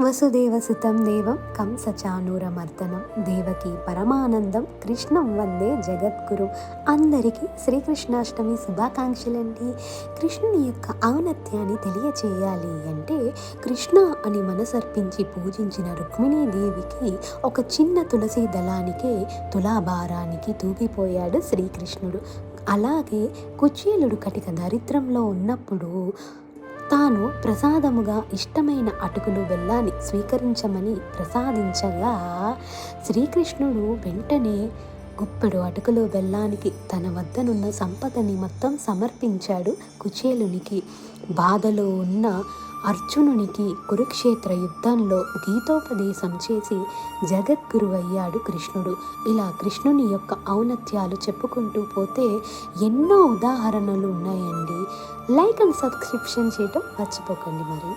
వసుదేవసుతం దేవం కంసచానూరమర్దనం దేవకి పరమానందం కృష్ణం వందే జగద్గురు. అందరికీ శ్రీకృష్ణాష్టమి శుభాకాంక్షలండి. కృష్ణుని యొక్క ఔన్నత్యాన్ని తెలియచేయాలి అంటే కృష్ణ అని మనసర్పించి పూజించిన రుక్మిణీదేవికి ఒక చిన్న తులసి దళానికే తులాభారానికి తూగిపోయాడు శ్రీకృష్ణుడు. అలాగే కుచేలుడు కటిక దరిద్రంలో ఉన్నప్పుడు తాను ప్రసాదముగా ఇష్టమైన అటుకులు బెల్లాన్ని స్వీకరించమని ప్రసాదించగా శ్రీకృష్ణుడు వెంటనే గుప్పెడు అటుకులు బెల్లానికి తన వద్దనున్న సంపదని మొత్తం సమర్పించాడు కుచేలునికి. బాధలో ఉన్న అర్జునునికి కురుక్షేత్ర యుద్ధంలో గీతోపదేశం చేసి జగద్గురు అయ్యాడు కృష్ణుడు. ఇలా కృష్ణుని యొక్క ఔన్నత్యాలు చెప్పుకుంటూ పోతే ఎన్నో ఉదాహరణలు ఉన్నాయండి. లైక్ అండ్ సబ్స్క్రిప్షన్ చేయటం మర్చిపోకండి మరి.